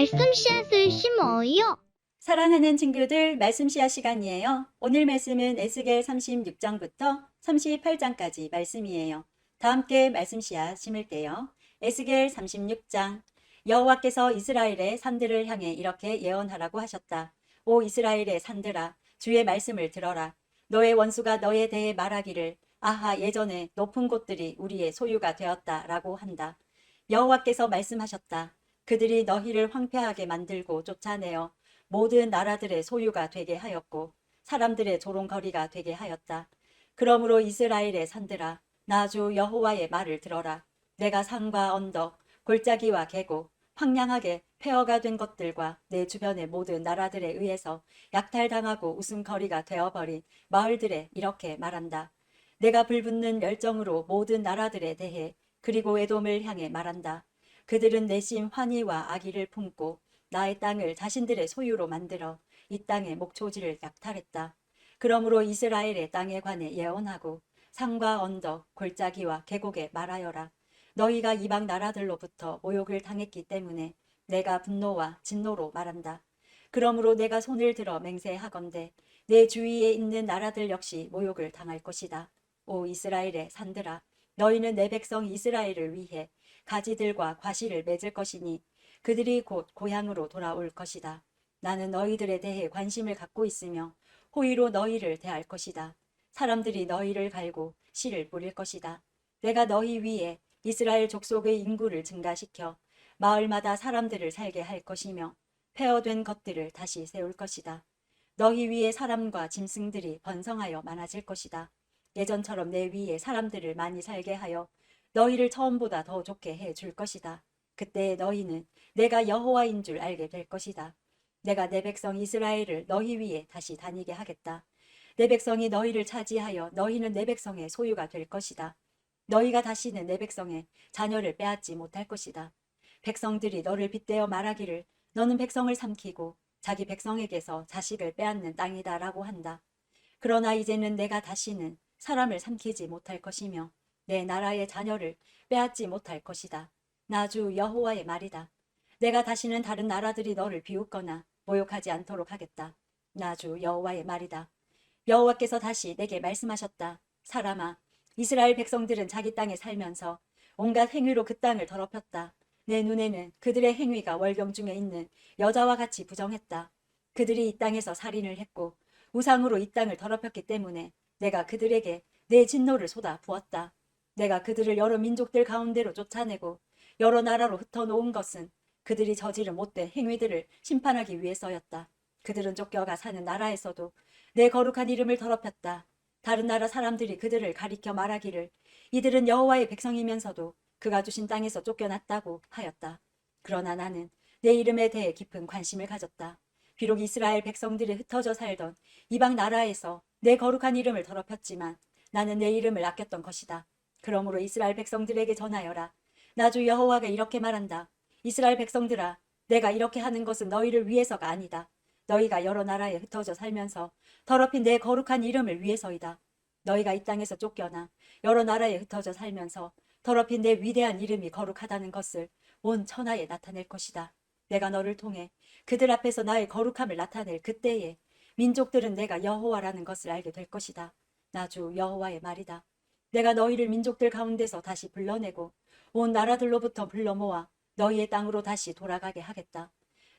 말씀 씨앗을 심어요. 사랑하는 친구들, 말씀 씨앗 시간이에요. 오늘 말씀은 에스겔 36장부터 38장까지 말씀이에요. 다 함께 말씀 씨앗 심을게요. 에스겔 36장. 여호와께서 이스라엘의 산들을 향해 이렇게 예언하라고 하셨다. 오 이스라엘의 산들아, 주의 말씀을 들어라. 너의 원수가 너에 대해 말하기를 아하 예전에 높은 곳들이 우리의 소유가 되었다라고 한다. 여호와께서 말씀하셨다. 그들이 너희를 황폐하게 만들고 쫓아내어 모든 나라들의 소유가 되게 하였고 사람들의 조롱거리가 되게 하였다. 그러므로 이스라엘의 산들아, 나 주 여호와의 말을 들어라. 내가 산과 언덕, 골짜기와 계곡, 황량하게 폐허가 된 것들과 내 주변의 모든 나라들에 의해서 약탈당하고 웃음거리가 되어버린 마을들에 이렇게 말한다. 내가 불붙는 열정으로 모든 나라들에 대해 그리고 에돔을 향해 말한다. 그들은 내심 환희와 악의를 품고 나의 땅을 자신들의 소유로 만들어 이 땅의 목초지를 약탈했다. 그러므로 이스라엘의 땅에 관해 예언하고 산과 언덕, 골짜기와 계곡에 말하여라. 너희가 이방 나라들로부터 모욕을 당했기 때문에 내가 분노와 진노로 말한다. 그러므로 내가 손을 들어 맹세하건대 내 주위에 있는 나라들 역시 모욕을 당할 것이다. 오 이스라엘의 산들아, 너희는 내 백성 이스라엘을 위해 가지들과 과실을 맺을 것이니 그들이 곧 고향으로 돌아올 것이다. 나는 너희들에 대해 관심을 갖고 있으며 호의로 너희를 대할 것이다. 사람들이 너희를 갈고 씨를 뿌릴 것이다. 내가 너희 위에 이스라엘 족속의 인구를 증가시켜 마을마다 사람들을 살게 할 것이며 폐허된 것들을 다시 세울 것이다. 너희 위에 사람과 짐승들이 번성하여 많아질 것이다. 예전처럼 내 위에 사람들을 많이 살게 하여 너희를 처음보다 더 좋게 해 줄 것이다. 그때 너희는 내가 여호와인 줄 알게 될 것이다. 내가 내 백성 이스라엘을 너희 위에 다시 다니게 하겠다. 내 백성이 너희를 차지하여 너희는 내 백성의 소유가 될 것이다. 너희가 다시는 내 백성의 자녀를 빼앗지 못할 것이다. 백성들이 너를 빗대어 말하기를 너는 백성을 삼키고 자기 백성에게서 자식을 빼앗는 땅이다 라고 한다. 그러나 이제는 내가 다시는 사람을 삼키지 못할 것이며 내 나라의 자녀를 빼앗지 못할 것이다. 나 주 여호와의 말이다. 내가 다시는 다른 나라들이 너를 비웃거나 모욕하지 않도록 하겠다. 나 주 여호와의 말이다. 여호와께서 다시 내게 말씀하셨다. 사람아, 이스라엘 백성들은 자기 땅에 살면서 온갖 행위로 그 땅을 더럽혔다. 내 눈에는 그들의 행위가 월경 중에 있는 여자와 같이 부정했다. 그들이 이 땅에서 살인을 했고 우상으로 이 땅을 더럽혔기 때문에 내가 그들에게 내 진노를 쏟아 부었다. 내가 그들을 여러 민족들 가운데로 쫓아내고 여러 나라로 흩어놓은 것은 그들이 저지른 못된 행위들을 심판하기 위해서였다. 그들은 쫓겨가 사는 나라에서도 내 거룩한 이름을 더럽혔다. 다른 나라 사람들이 그들을 가리켜 말하기를 이들은 여호와의 백성이면서도 그가 주신 땅에서 쫓겨났다고 하였다. 그러나 나는 내 이름에 대해 깊은 관심을 가졌다. 비록 이스라엘 백성들이 흩어져 살던 이방 나라에서 내 거룩한 이름을 더럽혔지만 나는 내 이름을 아꼈던 것이다. 그러므로 이스라엘 백성들에게 전하여라. 나 주 여호와가 이렇게 말한다. 이스라엘 백성들아, 내가 이렇게 하는 것은 너희를 위해서가 아니다. 너희가 여러 나라에 흩어져 살면서 더럽힌 내 거룩한 이름을 위해서이다. 너희가 이 땅에서 쫓겨나 여러 나라에 흩어져 살면서 더럽힌 내 위대한 이름이 거룩하다는 것을 온 천하에 나타낼 것이다. 내가 너를 통해 그들 앞에서 나의 거룩함을 나타낼 그때에 민족들은 내가 여호와라는 것을 알게 될 것이다. 나 주 여호와의 말이다. 내가 너희를 민족들 가운데서 다시 불러내고 온 나라들로부터 불러 모아 너희의 땅으로 다시 돌아가게 하겠다.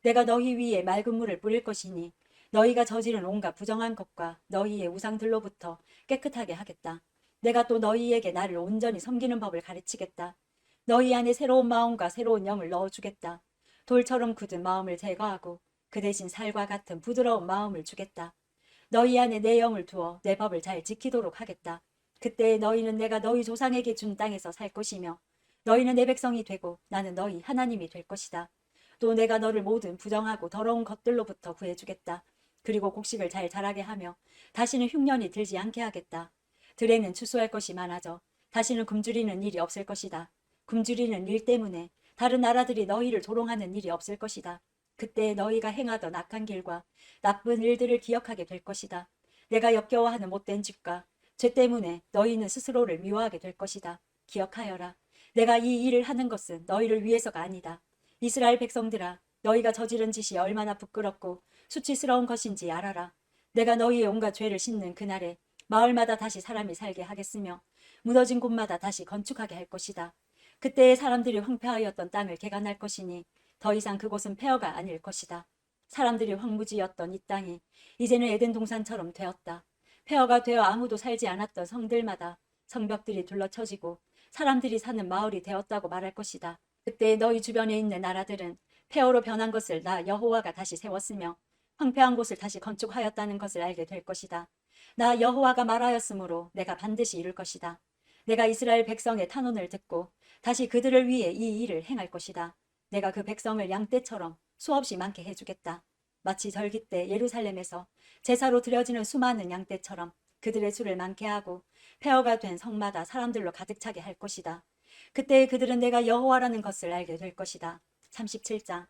내가 너희 위에 맑은 물을 뿌릴 것이니 너희가 저지른 온갖 부정한 것과 너희의 우상들로부터 깨끗하게 하겠다. 내가 또 너희에게 나를 온전히 섬기는 법을 가르치겠다. 너희 안에 새로운 마음과 새로운 영을 넣어주겠다. 돌처럼 굳은 마음을 제거하고 그 대신 살과 같은 부드러운 마음을 주겠다. 너희 안에 내 영을 두어 내 법을 잘 지키도록 하겠다. 그때 너희는 내가 너희 조상에게 준 땅에서 살 것이며 너희는 내 백성이 되고 나는 너희 하나님이 될 것이다. 또 내가 너를 모든 부정하고 더러운 것들로부터 구해주겠다. 그리고 곡식을 잘 자라게 하며 다시는 흉년이 들지 않게 하겠다. 들에는 추수할 것이 많아져 다시는 굶주리는 일이 없을 것이다. 굶주리는 일 때문에 다른 나라들이 너희를 조롱하는 일이 없을 것이다. 그때 너희가 행하던 악한 길과 나쁜 일들을 기억하게 될 것이다. 내가 역겨워하는 못된 짓과 죄 때문에 너희는 스스로를 미워하게 될 것이다. 기억하여라. 내가 이 일을 하는 것은 너희를 위해서가 아니다. 이스라엘 백성들아, 너희가 저지른 짓이 얼마나 부끄럽고 수치스러운 것인지 알아라. 내가 너희의 온갖 죄를 씻는 그날에 마을마다 다시 사람이 살게 하겠으며 무너진 곳마다 다시 건축하게 할 것이다. 그때의 사람들이 황폐하였던 땅을 개간할 것이니 더 이상 그곳은 폐허가 아닐 것이다. 사람들이 황무지였던 이 땅이 이제는 에덴 동산처럼 되었다. 폐허가 되어 아무도 살지 않았던 성들마다 성벽들이 둘러쳐지고 사람들이 사는 마을이 되었다고 말할 것이다. 그때 너희 주변에 있는 나라들은 폐허로 변한 것을 나 여호와가 다시 세웠으며 황폐한 곳을 다시 건축하였다는 것을 알게 될 것이다. 나 여호와가 말하였으므로 내가 반드시 이룰 것이다. 내가 이스라엘 백성의 탄원을 듣고 다시 그들을 위해 이 일을 행할 것이다. 내가 그 백성을 양떼처럼 수없이 많게 해주겠다. 마치 절기 때 예루살렘에서 제사로 드려지는 수많은 양떼처럼 그들의 수를 많게 하고 폐허가 된 성마다 사람들로 가득 차게 할 것이다. 그때 그들은 내가 여호와라는 것을 알게 될 것이다. 37장.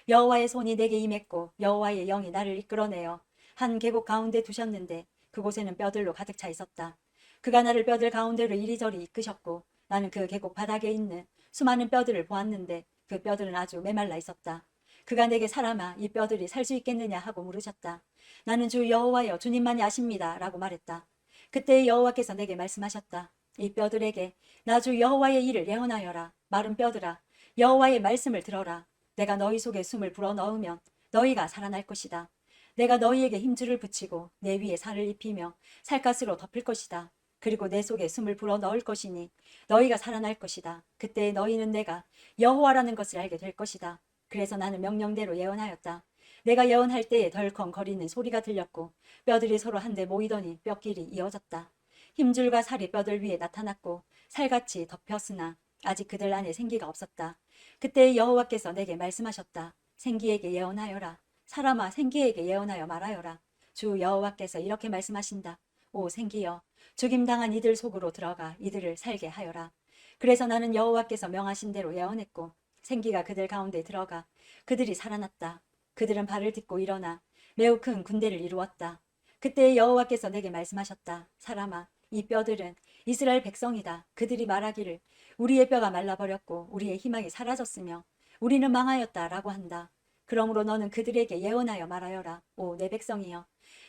여호와의 손이 내게 임했고 여호와의 영이 나를 이끌어내어 한 계곡 가운데 두셨는데 그곳에는 뼈들로 가득 차 있었다. 그가 나를 뼈들 가운데로 이리저리 이끄셨고 나는 그 계곡 바닥에 있는 수많은 뼈들을 보았는데 그 뼈들은 아주 메말라 있었다. 그가 내게 사람아 이 뼈들이 살 수 있겠느냐 하고 물으셨다. 나는 주 여호와여 주님만이 아십니다 라고 말했다. 그때 여호와께서 내게 말씀하셨다. 이 뼈들에게 나 주 여호와의 일을 예언하여라. 마른 뼈들아 여호와의 말씀을 들어라. 내가 너희 속에 숨을 불어넣으면 너희가 살아날 것이다. 내가 너희에게 힘줄을 붙이고 내 위에 살을 입히며 살갗으로 덮을 것이다. 그리고 내 속에 숨을 불어넣을 것이니 너희가 살아날 것이다. 그때 너희는 내가 여호와라는 것을 알게 될 것이다. 그래서 나는 명령대로 예언하였다. 내가 예언할 때에 덜컹거리는 소리가 들렸고 뼈들이 서로 한데 모이더니 뼈끼리 이어졌다. 힘줄과 살이 뼈들 위에 나타났고 살같이 덮였으나 아직 그들 안에 생기가 없었다. 그때 여호와께서 내게 말씀하셨다. 생기에게 예언하여라. 사람아 생기에게 예언하여 말하여라. 주 여호와께서 이렇게 말씀하신다. 오 생기여 죽임당한 이들 속으로 들어가 이들을 살게 하여라. 그래서 나는 여호와께서 명하신 대로 예언했고 생기가 그들 가운데 들어가 그들이 살아났다. 그들은 발을 딛고 일어나 매우 큰 군대를 이루었다. 그때 여호와께서 내게 말씀하셨다. 사람아 이 뼈들은 이스라엘 백성이다. 그들이 말하기를 우리의 뼈가 말라버렸고 우리의 희망이 사라졌으며 우리는 망하였다 라고 한다. 그러므로 너는 그들에게 예언하여 말하여라. 오 내 백성이여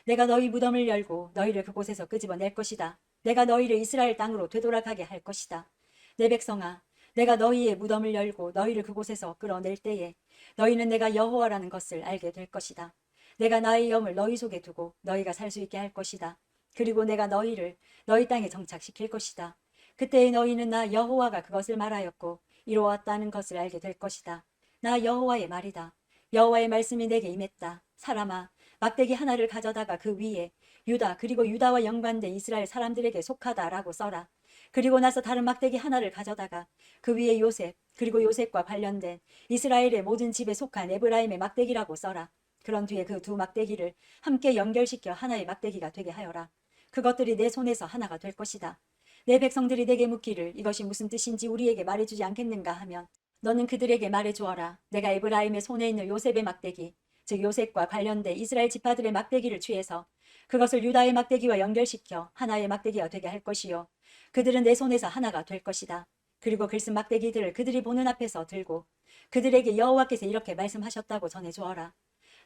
내가 너희 무덤을 열고 너희를 그곳에서 끄집어낼 것이다. 내가 너희를 이스라엘 땅으로 되돌아가게 할 것이다. 내 백성아 내가 너희의 무덤을 열고 너희를 그곳에서 끌어낼 때에 너희는 내가 여호와라는 것을 알게 될 것이다. 내가 나의 영을 너희 속에 두고 너희가 살 수 있게 할 것이다. 그리고 내가 너희를 너희 땅에 정착시킬 것이다. 그때에 너희는 나 여호와가 그것을 말하였고 이루었다는 것을 알게 될 것이다. 나 여호와의 말이다. 여호와의 말씀이 내게 임했다. 사람아 막대기 하나를 가져다가 그 위에 유다 그리고 유다와 연관된 이스라엘 사람들에게 속하다라고 써라. 그리고 나서 다른 막대기 하나를 가져다가 그 위에 요셉 그리고 요셉과 관련된 이스라엘의 모든 집에 속한 에브라임의 막대기라고 써라. 그런 뒤에 그 두 막대기를 함께 연결시켜 하나의 막대기가 되게 하여라. 그것들이 내 손에서 하나가 될 것이다. 내 백성들이 내게 묻기를 이것이 무슨 뜻인지 우리에게 말해주지 않겠는가 하면 너는 그들에게 말해주어라. 내가 에브라임의 손에 있는 요셉의 막대기 즉 요셉과 관련된 이스라엘 지파들의 막대기를 취해서 그것을 유다의 막대기와 연결시켜 하나의 막대기가 되게 할 것이요. 그들은 내 손에서 하나가 될 것이다. 그리고 글쓴 막대기들을 그들이 보는 앞에서 들고 그들에게 여호와께서 이렇게 말씀하셨다고 전해주어라.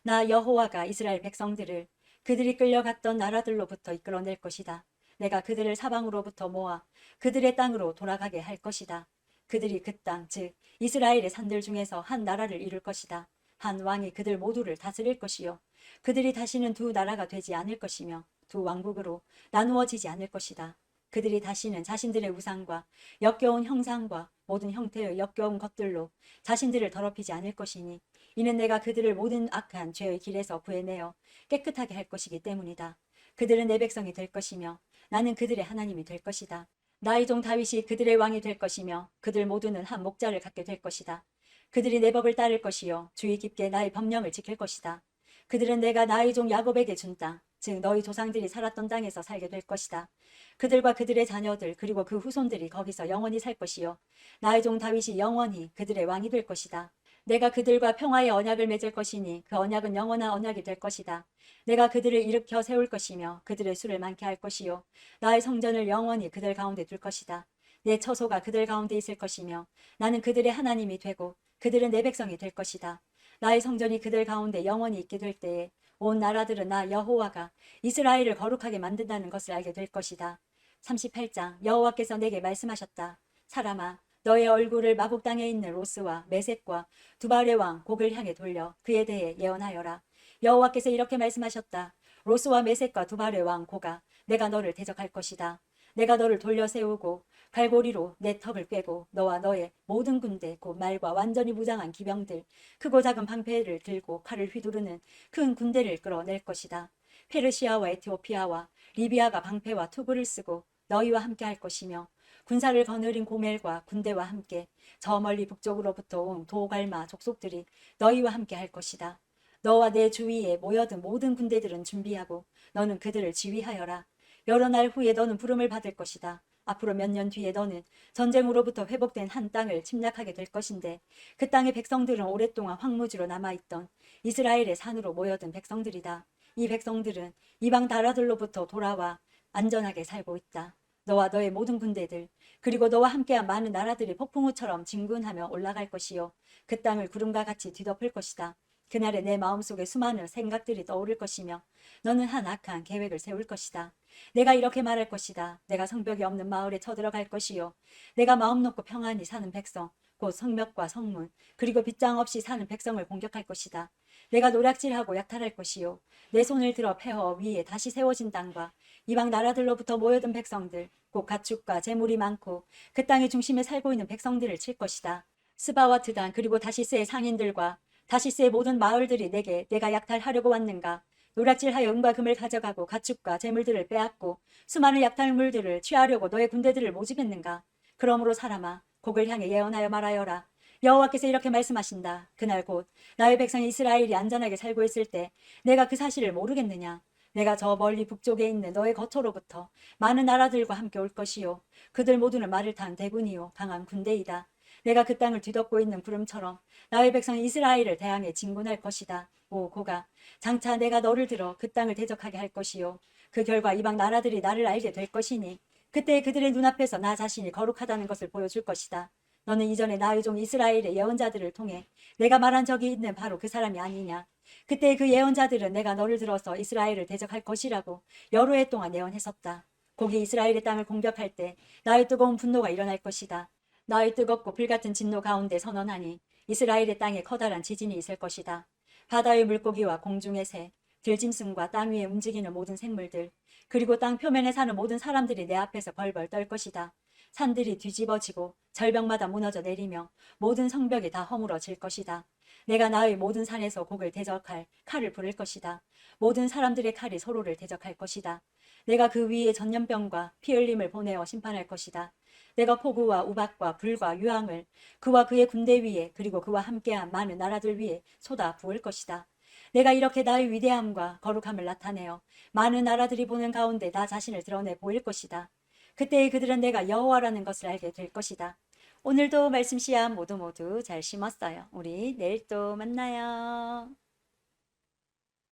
나 여호와가 이스라엘 백성들을 그들이 끌려갔던 나라들로부터 이끌어낼 것이다. 내가 그들을 사방으로부터 모아 그들의 땅으로 돌아가게 할 것이다. 그들이 그 땅, 즉 이스라엘의 산들 중에서 한 나라를 이룰 것이다. 한 왕이 그들 모두를 다스릴 것이요. 그들이 다시는 두 나라가 되지 않을 것이며 두 왕국으로 나누어지지 않을 것이다. 그들이 다시는 자신들의 우상과 역겨운 형상과 모든 형태의 역겨운 것들로 자신들을 더럽히지 않을 것이니 이는 내가 그들을 모든 악한 죄의 길에서 구해내어 깨끗하게 할 것이기 때문이다. 그들은 내 백성이 될 것이며 나는 그들의 하나님이 될 것이다. 나의 종 다윗이 그들의 왕이 될 것이며 그들 모두는 한 목자를 갖게 될 것이다. 그들이 내 법을 따를 것이요 주의 깊게 나의 법령을 지킬 것이다. 그들은 내가 나의 종 야곱에게 준 땅, 즉 너희 조상들이 살았던 땅에서 살게 될 것이다. 그들과 그들의 자녀들 그리고 그 후손들이 거기서 영원히 살 것이요 나의 종 다윗이 영원히 그들의 왕이 될 것이다. 내가 그들과 평화의 언약을 맺을 것이니 그 언약은 영원한 언약이 될 것이다. 내가 그들을 일으켜 세울 것이며 그들의 수를 많게 할 것이요 나의 성전을 영원히 그들 가운데 둘 것이다. 내 처소가 그들 가운데 있을 것이며 나는 그들의 하나님이 되고 그들은 내 백성이 될 것이다. 나의 성전이 그들 가운데 영원히 있게 될 때에 온 나라들은 나 여호와가 이스라엘을 거룩하게 만든다는 것을 알게 될 것이다. 38장 여호와께서 내게 말씀하셨다. 사람아, 너의 얼굴을 마국 땅에 있는 로스와 메섹과 두발의 왕 곡을 향해 돌려 그에 대해 예언하여라. 여호와께서 이렇게 말씀하셨다. 로스와 메섹과 두발의 왕 고가 내가 너를 대적할 것이다. 내가 너를 돌려 세우고 갈고리로 내 턱을 꿰고 너와 너의 모든 군대 곧 말과 완전히 무장한 기병들 크고 작은 방패를 들고 칼을 휘두르는 큰 군대를 끌어낼 것이다. 페르시아와 에티오피아와 리비아가 방패와 투구를 쓰고 너희와 함께 할 것이며 군사를 거느린 고멜과 군대와 함께 저 멀리 북쪽으로부터 온 도갈마 족속들이 너희와 함께 할 것이다. 너와 내 주위에 모여든 모든 군대들은 준비하고 너는 그들을 지휘하여라. 여러 날 후에 너는 부름을 받을 것이다. 앞으로 몇 년 뒤에 너는 전쟁으로부터 회복된 한 땅을 침략하게 될 것인데 그 땅의 백성들은 오랫동안 황무지로 남아있던 이스라엘의 산으로 모여든 백성들이다. 이 백성들은 이방 나라들로부터 돌아와 안전하게 살고 있다. 너와 너의 모든 군대들 그리고 너와 함께한 많은 나라들이 폭풍우처럼 진군하며 올라갈 것이요 그 땅을 구름과 같이 뒤덮을 것이다. 그날에 내 마음속에 수많은 생각들이 떠오를 것이며 너는 한 악한 계획을 세울 것이다. 내가 이렇게 말할 것이다. 내가 성벽이 없는 마을에 쳐들어갈 것이요 내가 마음 놓고 평안히 사는 백성 곧 성벽과 성문 그리고 빗장 없이 사는 백성을 공격할 것이다. 내가 노략질하고 약탈할 것이요 내 손을 들어 폐허 위에 다시 세워진 땅과 이방 나라들로부터 모여든 백성들 곧 가축과 재물이 많고 그 땅의 중심에 살고 있는 백성들을 칠 것이다. 스바와 드단 그리고 다시스의 상인들과 다시스의 모든 마을들이 내가 약탈하려고 왔는가? 노략질하여 은과 금을 가져가고 가축과 재물들을 빼앗고 수많은 약탈물들을 취하려고 너의 군대들을 모집했는가? 그러므로 사람아, 곡을 향해 예언하여 말하여라. 여호와께서 이렇게 말씀하신다. 그날 곧 나의 백성 이스라엘이 안전하게 살고 있을 때 내가 그 사실을 모르겠느냐? 내가 저 멀리 북쪽에 있는 너의 거처로부터 많은 나라들과 함께 올 것이요. 그들 모두는 말을 탄 대군이요 강한 군대이다. 내가 그 땅을 뒤덮고 있는 구름처럼 나의 백성 이스라엘을 대항해 진군할 것이다. 오 고가 장차 내가 너를 들어 그 땅을 대적하게 할 것이요 그 결과 이방 나라들이 나를 알게 될 것이니 그때 그들의 눈앞에서 나 자신이 거룩하다는 것을 보여줄 것이다. 너는 이전에 나의 종 이스라엘의 예언자들을 통해 내가 말한 적이 있는 바로 그 사람이 아니냐. 그때 그 예언자들은 내가 너를 들어서 이스라엘을 대적할 것이라고 여러 해 동안 예언했었다. 곡이 이스라엘의 땅을 공격할 때 나의 뜨거운 분노가 일어날 것이다. 나의 뜨겁고 불같은 진노 가운데 선언하니 이스라엘의 땅에 커다란 지진이 있을 것이다. 바다의 물고기와 공중의 새, 들짐승과 땅 위에 움직이는 모든 생물들, 그리고 땅 표면에 사는 모든 사람들이 내 앞에서 벌벌 떨 것이다. 산들이 뒤집어지고 절벽마다 무너져 내리며 모든 성벽이 다 허물어질 것이다. 내가 나의 모든 산에서 곡을 대적할 칼을 부를 것이다. 모든 사람들의 칼이 서로를 대적할 것이다. 내가 그 위에 전염병과 피 흘림을 보내어 심판할 것이다. 내가 폭우와 우박과 불과 유황을 그와 그의 군대 위에 그리고 그와 함께한 많은 나라들 위에 쏟아 부을 것이다. 내가 이렇게 나의 위대함과 거룩함을 나타내어 많은 나라들이 보는 가운데 나 자신을 드러내 보일 것이다. 그때 그들은 내가 여호와라는 것을 알게 될 것이다. 오늘도 말씀 씨앗 모두 잘 심었어요. 우리 내일 또 만나요.